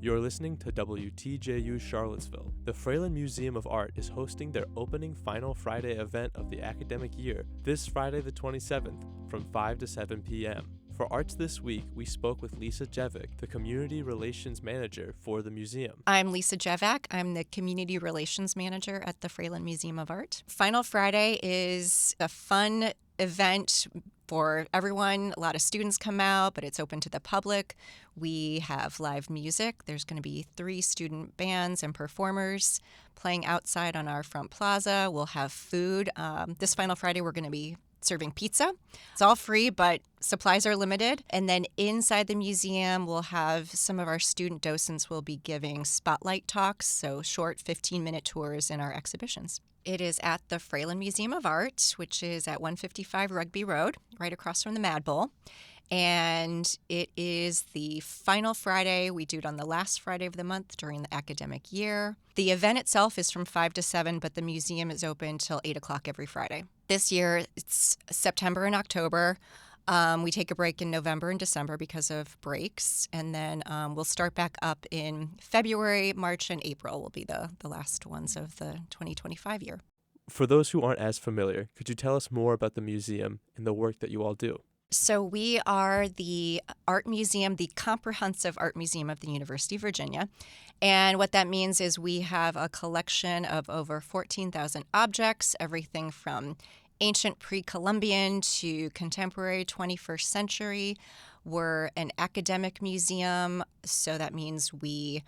You're listening to WTJU Charlottesville. The Fralin Museum of Art is hosting their opening Final Friday event of the academic year this Friday the 27th from 5 to 7 p.m. For Arts This Week, we spoke with Lisa Jevick, the Community Relations Manager for the museum. I'm Lisa Jevick. I'm the Community Relations Manager at the Fralin Museum of Art. Final Friday is a fun event for everyone. A lot of students come out, but it's open to the public. We have live music. There's going to be 3 student bands and performers playing outside on our front plaza. We'll have food. This Final Friday, we're going to be serving pizza. It's all free, but supplies are limited. And then inside the museum, we'll have some of our student docents will be giving spotlight talks, so short 15-minute tours in our exhibitions. It is at the Fralin Museum of Art, which is at 155 Rugby Road, right across from the Mad Bowl. And it is the final Friday. We do it on the last Friday of the month during the academic year. The event itself is from 5 to 7, but the museum is open till 8 o'clock every Friday. This year, it's September and October. We take a break in November and December because of breaks, and then we'll start back up in February, March, and April will be the last ones of the 2025 year. For those who aren't as familiar, could you tell us more about the museum and the work that you all do? So we are the art museum, the comprehensive art museum of the University of Virginia. And what that means is we have a collection of over 14,000 objects, everything from ancient pre-Columbian to contemporary 21st century. We're an academic museum, so that means we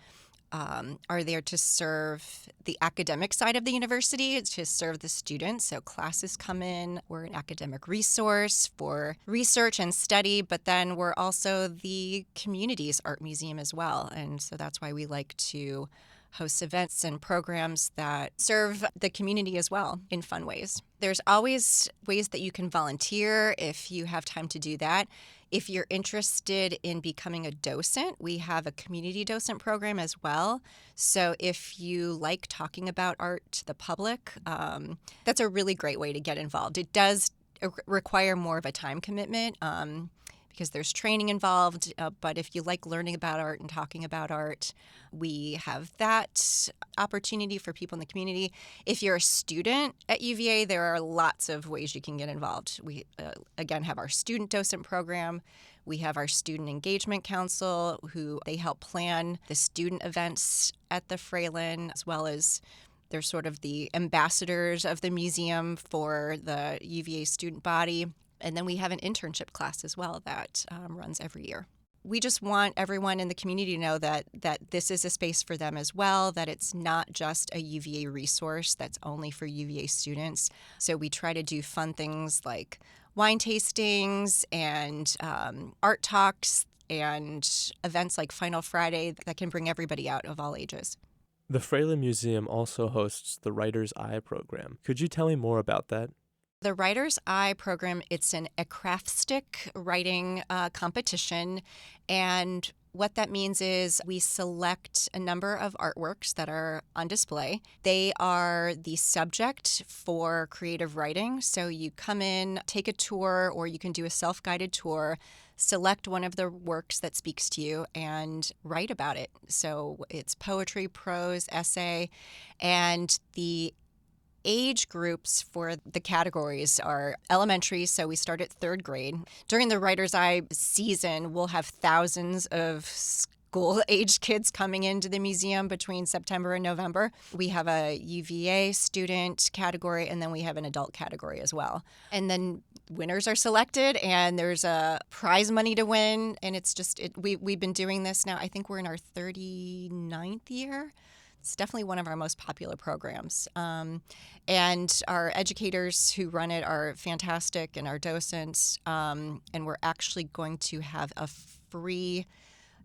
are there to serve the academic side of the university, to serve the students. So classes come in. We're an academic resource for research and study, but then we're also the community's art museum as well. And so that's why we like to host events and programs that serve the community as well in fun ways. There's always ways that you can volunteer if you have time to do that. If you're interested in becoming a docent, we have a community docent program as well. So if you like talking about art to the public, that's a really great way to get involved. It does require more of a time commitment because there's training involved. But if you like learning about art and talking about art, we have that opportunity for people in the community. If you're a student at UVA, there are lots of ways you can get involved. We, again, have our student docent program. We have our student engagement council, who they help plan the student events at the Fralin, as well as they're sort of the ambassadors of the museum for the UVA student body. And then we have an internship class as well that runs every year. We just want everyone in the community to know that this is a space for them as well, that it's not just a UVA resource that's only for UVA students. So we try to do fun things like wine tastings and art talks and events like Final Friday that can bring everybody out of all ages. The Fralin Museum also hosts the Writer's Eye program. Could you tell me more about that? The Writer's Eye program, it's an acrostic writing competition, and what that means is we select a number of artworks that are on display. They are the subject for creative writing, so you come in, take a tour, or you can do a self-guided tour, select one of the works that speaks to you, and write about it. So it's poetry, prose, essay, and the age groups for the categories are elementary, so we start at 3rd grade. During the Writer's Eye season, we'll have thousands of school-aged kids coming into the museum between September and November. We have a UVA student category, and then we have an adult category as well. And then winners are selected, and there's a prize money to win, and it's just, we've been doing this now. I think we're in our 39th year. It's definitely one of our most popular programs. And our educators who run it are fantastic, and our docents. And we're actually going to have a free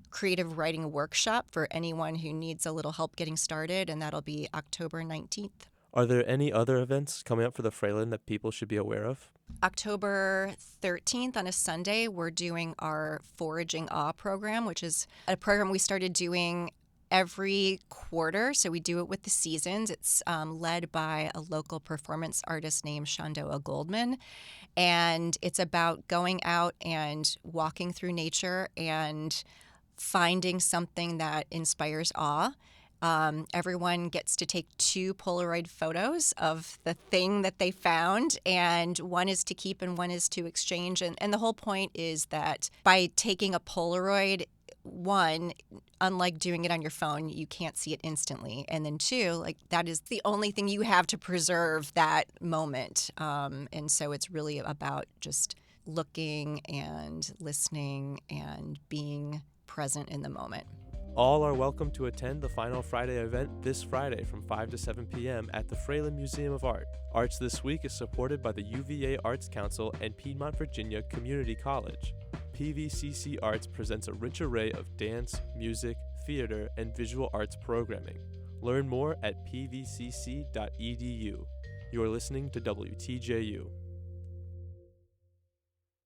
creative writing workshop for anyone who needs a little help getting started, and that'll be October 19th. Are there any other events coming up for the Fralin that people should be aware of? October 13th on a Sunday, we're doing our Foraging Awe program, which is a program we started doing every quarter, so we do it with the seasons. It's led by a local performance artist named Shandoa Goldman, and it's about going out and walking through nature and finding something that inspires awe. Everyone gets to take 2 Polaroid photos of the thing that they found, and one is to keep and one is to exchange. And the whole point is that by taking a Polaroid, one, unlike doing it on your phone, you can't see it instantly. And then 2, like, that is the only thing you have to preserve that moment. And so it's really about just looking and listening and being present in the moment. All are welcome to attend the Final Friday event this Friday from 5 to 7 p.m. at the Fralin Museum of Art. Arts This Week is supported by the UVA Arts Council and Piedmont, Virginia Community College. PVCC Arts presents a rich array of dance, music, theater, and visual arts programming. Learn more at pvcc.edu. You are listening to WTJU.